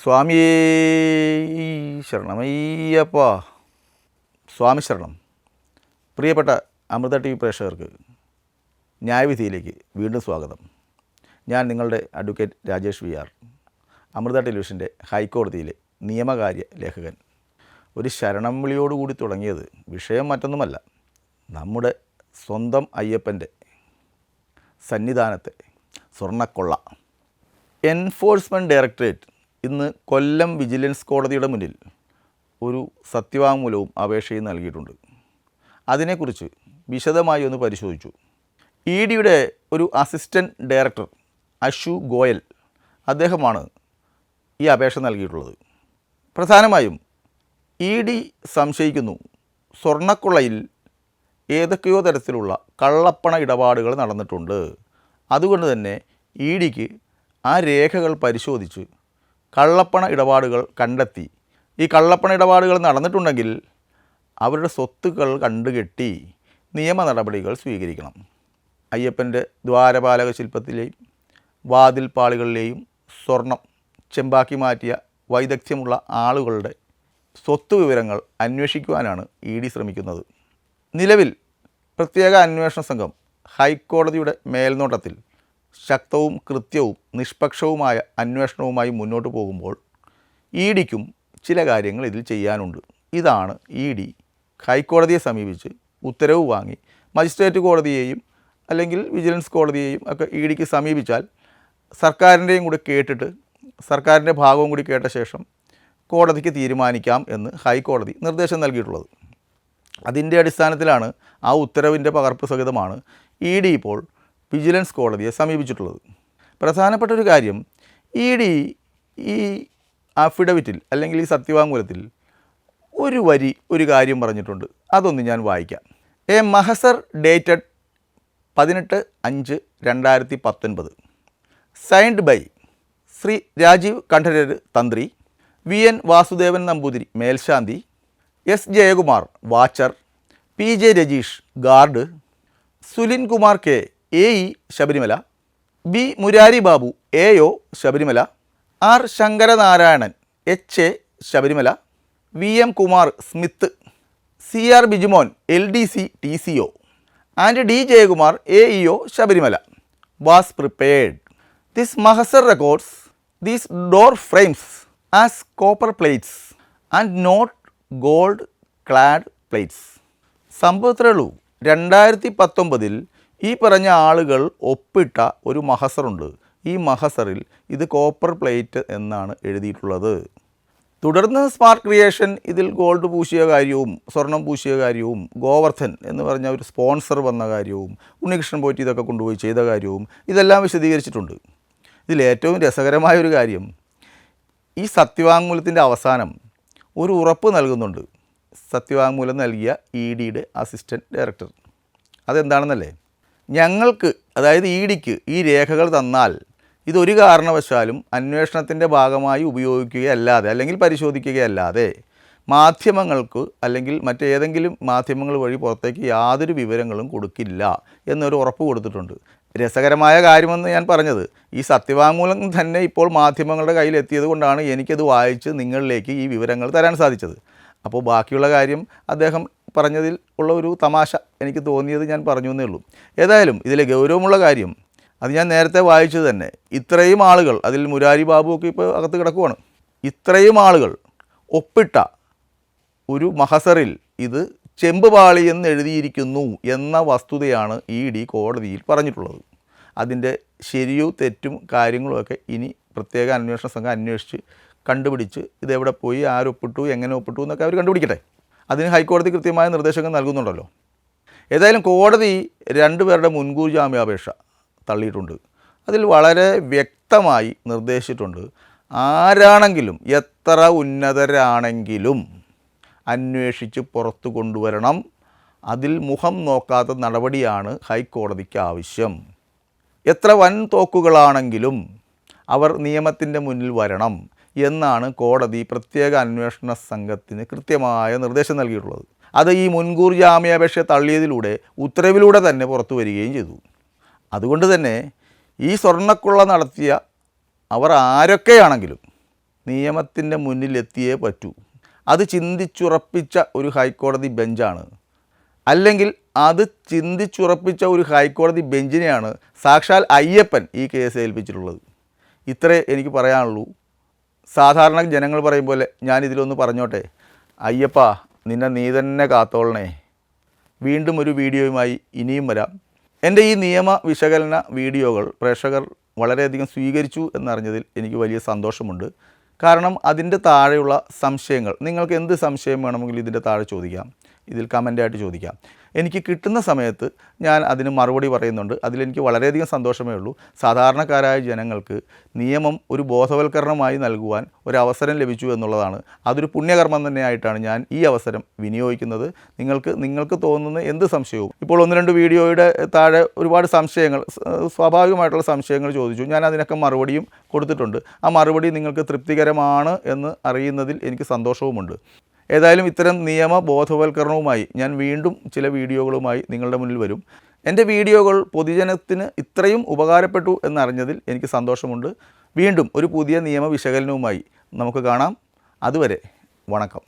സ്വാമിയേ ശരണമയ്യപ്പ. സ്വാമി ശരണം. പ്രിയപ്പെട്ട അമൃത ടി വി പ്രേക്ഷകർക്ക് ന്യായവിധിയിലേക്ക് വീണ്ടും സ്വാഗതം. ഞാൻ നിങ്ങളുടെ advocate Rajesh V R, Amrita ടെലിവിഷൻ്റെ ഹൈക്കോടതിയിലെ നിയമകാര്യ ലേഖകൻ. ഒരു ശരണം വിളിയോടുകൂടി തുടങ്ങിയത് വിഷയം മറ്റൊന്നുമല്ല, നമ്മുടെ സ്വന്തം അയ്യപ്പൻ്റെ സന്നിധാനത്തെ സ്വർണ്ണക്കൊള്ള. എൻഫോഴ്സ്മെൻറ്റ് ഡയറക്ടറേറ്റ് ഇന്ന് കൊല്ലം വിജിലൻസ് കോടതിയുടെ മുന്നിൽ ഒരു സത്യവാങ്മൂലവും അപേക്ഷയും നൽകിയിട്ടുണ്ട്. അതിനെക്കുറിച്ച് വിശദമായി ഒന്ന് പരിശോധിച്ചു. ഇ ഡിയുടെ ഒരു അസിസ്റ്റൻറ്റ് ഡയറക്ടർ അശു ഗോയൽ, അദ്ദേഹമാണ് ഈ അപേക്ഷ നൽകിയിട്ടുള്ളത്. പ്രധാനമായും ഇ ഡി സംശയിക്കുന്നു സ്വർണ്ണക്കൊള്ളയിൽ ഏതൊക്കെയോ തരത്തിലുള്ള കള്ളപ്പണ ഇടപാടുകൾ നടന്നിട്ടുണ്ട്. അതുകൊണ്ട് തന്നെ ഇ ഡിക്ക് ആ രേഖകൾ പരിശോധിച്ച് കള്ളപ്പണ ഇടപാടുകൾ കണ്ടെത്തി ഈ കള്ളപ്പണ ഇടപാടുകൾ നടന്നിട്ടുണ്ടെങ്കിൽ അവരുടെ സ്വത്തുക്കൾ കണ്ടുകെട്ടി നിയമ നടപടികൾ സ്വീകരിക്കണം. അയ്യപ്പൻ്റെ ദ്വാരപാലക ശില്പത്തിലെയും വാതിൽപ്പാളികളിലെയും സ്വർണം ചെമ്പാക്കി മാറ്റിയ വൈദഗ്ധ്യമുള്ള ആളുകളുടെ സ്വത്ത് വിവരങ്ങൾ അന്വേഷിക്കുവാനാണ് ഇ ഡി ശ്രമിക്കുന്നത്. നിലവിൽ പ്രത്യേക അന്വേഷണ സംഘം ഹൈക്കോടതിയുടെ മേൽനോട്ടത്തിൽ ശക്തവും കൃത്യവും നിഷ്പക്ഷവുമായ അന്വേഷണവുമായി മുന്നോട്ട് പോകുമ്പോൾ ഇ ഡിക്കും ചില കാര്യങ്ങൾ ഇതിൽ ചെയ്യാനുണ്ട്. ഇതാണ് ഇ ഡി ഹൈക്കോടതിയെ സമീപിച്ച് ഉത്തരവ് വാങ്ങി മജിസ്ട്രേറ്റ് കോടതിയെയും അല്ലെങ്കിൽ വിജിലൻസ് കോടതിയെയും ഒക്കെ ഇ ഡിക്ക് സമീപിച്ചാൽ സർക്കാരിൻ്റെയും കൂടി കേട്ടിട്ട് സർക്കാരിൻ്റെ ഭാഗവും കൂടി കേട്ട ശേഷം കോടതിക്ക് തീരുമാനിക്കാം എന്ന് ഹൈക്കോടതി നിർദ്ദേശം നൽകിയിട്ടുള്ളത്. അതിൻ്റെ അടിസ്ഥാനത്തിലാണ് ആ ഉത്തരവിൻ്റെ പകർപ്പ് സഹിതമാണ് ഇ ഡി ഇപ്പോൾ വിജിലൻസ് കോടതിയെ സമീപിച്ചിട്ടുള്ളത്. പ്രധാനപ്പെട്ട ഒരു കാര്യം, ഇ ഡി ഈ അഫിഡവിറ്റിൽ അല്ലെങ്കിൽ ഈ സത്യവാങ്മൂലത്തിൽ ഒരു കാര്യം പറഞ്ഞിട്ടുണ്ട്. അതൊന്ന് ഞാൻ വായിക്കാം. A mahazar dated 18/5/2019 signed by Shri Rajeev Kandararu Thantri, V N Vasudevan Namboothiri Melshanthi, S Jayakumar watcher, P J Rajeesh guard, Sulin Kumar K A E Sabarimala, B Murari Babu A O Sabarimala, R Sankaranarayanan H A Sabarimala, V M Kumar smith, C R Bijumon L D C T C O and D Jayakumar A E O Sabarimala was prepared. This mahazar records these door frames as copper plates and not gold clad plates. സംഭവത്രേ ഉള്ളൂ, 2019 ഈ പറഞ്ഞ ആളുകൾ ഒപ്പിട്ട ഒരു മഹസറുണ്ട്. ഈ മഹസറിൽ ഇത് copper plate എന്നാണ് എഴുതിയിട്ടുള്ളത്. തുടർന്ന് സ്മാർട്ട് ക്രിയേഷൻ ഇതിൽ ഗോൾഡ് പൂശിയ കാര്യവും സ്വർണം പൂശിയ കാര്യവും ഗോവർദ്ധൻ എന്ന് പറഞ്ഞ ഒരു സ്പോൺസർ വന്ന കാര്യവും ഉണ്ണികൃഷ്ണൻ പോറ്റി ഇതൊക്കെ കൊണ്ടുപോയി ചെയ്ത കാര്യവും ഇതെല്ലാം വിശദീകരിച്ചിട്ടുണ്ട്. ഇതിലേറ്റവും രസകരമായൊരു കാര്യം, ഈ സത്യവാങ്മൂലത്തിൻ്റെ അവസാനം ഒരു ഉറപ്പ് നൽകുന്നുണ്ട് സത്യവാങ്മൂലം നൽകിയ ഇ ഡിയുടെ അസിസ്റ്റൻറ്റ് ഡയറക്ടർ. അതെന്താണെന്നല്ലേ, ഞങ്ങൾക്ക് അതായത് ഇ ഡിക്ക് ഈ രേഖകൾ തന്നാൽ ഇതൊരു കാരണവശാലും അന്വേഷണത്തിൻ്റെ ഭാഗമായി ഉപയോഗിക്കുകയല്ലാതെ അല്ലെങ്കിൽ പരിശോധിക്കുകയല്ലാതെ മാധ്യമങ്ങൾക്ക് അല്ലെങ്കിൽ മറ്റേതെങ്കിലും മാധ്യമങ്ങൾ വഴി പുറത്തേക്ക് യാതൊരു വിവരങ്ങളും കൊടുക്കില്ല എന്നൊരു ഉറപ്പ് കൊടുത്തിട്ടുണ്ട്. രസകരമായ കാര്യമെന്ന് ഞാൻ പറഞ്ഞത്, ഈ സത്യവാങ്മൂലം തന്നെ ഇപ്പോൾ മാധ്യമങ്ങളുടെ കയ്യിലെത്തിയത് കൊണ്ടാണ് എനിക്കത് വായിച്ച് നിങ്ങളിലേക്ക് ഈ വിവരങ്ങൾ തരാൻ സാധിച്ചത്. അപ്പോൾ ബാക്കിയുള്ള കാര്യം അദ്ദേഹം പറഞ്ഞതിൽ ഉള്ള ഒരു തമാശ എനിക്ക് തോന്നിയത് ഞാൻ പറഞ്ഞു എന്നേ ഉള്ളൂ. ഏതായാലും ഇതിലെ ഗൗരവമുള്ള കാര്യം അത് ഞാൻ നേരത്തെ വായിച്ചത് തന്നെ. ഇത്രയും ആളുകൾ, അതിൽ മുരാരി ബാബുവൊക്കെ ഇപ്പോൾ അകത്ത് കിടക്കുവാണ്, ഇത്രയും ആളുകൾ ഒപ്പിട്ട ഒരു മഹസറിൽ ഇത് ചെമ്പുപാളി എന്ന് എഴുതിയിരിക്കുന്നു എന്ന വസ്തുതയാണ് ഇ ഡി കോടതിയിൽ പറഞ്ഞിട്ടുള്ളത്. അതിൻ്റെ ശരിയും തെറ്റും കാര്യങ്ങളുമൊക്കെ ഇനി പ്രത്യേക അന്വേഷണ സംഘം അന്വേഷിച്ച് കണ്ടുപിടിച്ച് ഇതെവിടെ പോയി, ആരൊപ്പിട്ടു, എങ്ങനെ ഒപ്പിട്ടു എന്നൊക്കെ അവർ കണ്ടുപിടിക്കട്ടെ. അതിന് ഹൈക്കോടതി കൃത്യമായ നിർദ്ദേശങ്ങൾ നൽകുന്നുണ്ടല്ലോ. ഏതായാലും കോടതി 2 പേരുടെ മുൻകൂർ ജാമ്യാപേക്ഷ തള്ളിയിട്ടുണ്ട്. അതിൽ വളരെ വ്യക്തമായി നിർദ്ദേശിച്ചിട്ടുണ്ട്, ആരാണെങ്കിലും എത്ര ഉന്നതരാണെങ്കിലും അന്വേഷിച്ച് പുറത്തു കൊണ്ടുവരണം. അതിൽ മുഖം നോക്കാത്ത നടപടിയാണ് ഹൈക്കോടതിക്ക് ആവശ്യം. എത്ര വൻ തോക്കുകളാണെങ്കിലും അവർ നിയമത്തിൻ്റെ മുന്നിൽ വരണം എന്നാണ് കോടതി പ്രത്യേക അന്വേഷണ സംഘത്തിന് കൃത്യമായ നിർദ്ദേശം നൽകിയിട്ടുള്ളത്. അത് ഈ മുൻകൂർ ജാമ്യാപേക്ഷ തള്ളിയതിലൂടെ ഉത്തരവിലൂടെ തന്നെ പുറത്തു വരികയും ചെയ്തു. അതുകൊണ്ട് തന്നെ ഈ സ്വർണ്ണക്കൊള്ള നടത്തിയ അവർ ആരൊക്കെയാണെങ്കിലും നിയമത്തിൻ്റെ മുന്നിലെത്തിയേ പറ്റൂ. അത് ചിന്തിച്ചുറപ്പിച്ച ഒരു ഹൈക്കോടതി ബെഞ്ചാണ്. അല്ലെങ്കിൽ അത് ചിന്തിച്ചുറപ്പിച്ച ഒരു ഹൈക്കോടതി ബെഞ്ചിനെയാണ് സാക്ഷാൽ അയ്യപ്പൻ ഈ കേസ് ഏൽപ്പിച്ചിട്ടുള്ളത്. ഇത്രേ എനിക്ക് പറയാനുള്ളൂ. സാധാരണ ജനങ്ങൾ പറയും പോലെ ഞാനിതിലൊന്ന് പറഞ്ഞോട്ടെ. അയ്യപ്പ, നിന്നെ നീ തന്നെ കാത്തോളണേ. വീണ്ടും ഒരു വീഡിയോയുമായി ഇനിയും വരാം. എൻ്റെ ഈ നിയമ വിശകലന വീഡിയോകൾ പ്രേക്ഷകർ വളരെയധികം സ്വീകരിച്ചു എന്നറിഞ്ഞതിൽ എനിക്ക് വലിയ സന്തോഷമുണ്ട്. കാരണം അതിൻ്റെ താഴെയുള്ള സംശയങ്ങൾ, നിങ്ങൾക്ക് എന്ത് സംശയം വേണമെങ്കിലും ഇതിൻ്റെ താഴെ ചോദിക്കാം, ഇതിൽ കമൻ്റായിട്ട് ചോദിക്കാം. എനിക്ക് കിട്ടുന്ന സമയത്ത് ഞാൻ അതിന് മറുപടി പറയുന്നുണ്ട്. അതിലെനിക്ക് വളരെയധികം സന്തോഷമേ ഉള്ളൂ. സാധാരണക്കാരായ ജനങ്ങൾക്ക് നിയമം ഒരു ബോധവൽക്കരണമായി നൽകുവാൻ ഒരവസരം ലഭിച്ചു എന്നുള്ളതാണ്. അതൊരു പുണ്യകർമ്മം തന്നെയായിട്ടാണ് ഞാൻ ഈ അവസരം വിനിയോഗിക്കുന്നത്. നിങ്ങൾക്ക് തോന്നുന്ന എന്ത് സംശയവും, ഇപ്പോൾ 1-2 വീഡിയോയുടെ താഴെ ഒരുപാട് സംശയങ്ങൾ, സ്വാഭാവികമായിട്ടുള്ള സംശയങ്ങൾ ചോദിച്ചു. ഞാൻ അതിനൊക്കെ മറുപടിയും കൊടുത്തിട്ടുണ്ട്. ആ മറുപടി നിങ്ങൾക്ക് തൃപ്തികരമാണ് എന്ന് അറിയുന്നതിൽ എനിക്ക് സന്തോഷവുമുണ്ട്. ഏതായാലും ഇത്തരം നിയമ ബോധവൽക്കരണവുമായി ഞാൻ വീണ്ടും ചില വീഡിയോകളുമായി നിങ്ങളുടെ മുന്നിൽ വരും. എൻ്റെ വീഡിയോകൾ പൊതുജനത്തിന് ഇത്രയും ഉപകാരപ്പെട്ടു എന്നറിഞ്ഞതിൽ എനിക്ക് സന്തോഷമുണ്ട്. വീണ്ടും ഒരു പുതിയ നിയമ വിശകലനവുമായി നമുക്ക് കാണാം. അതുവരെ വണക്കം.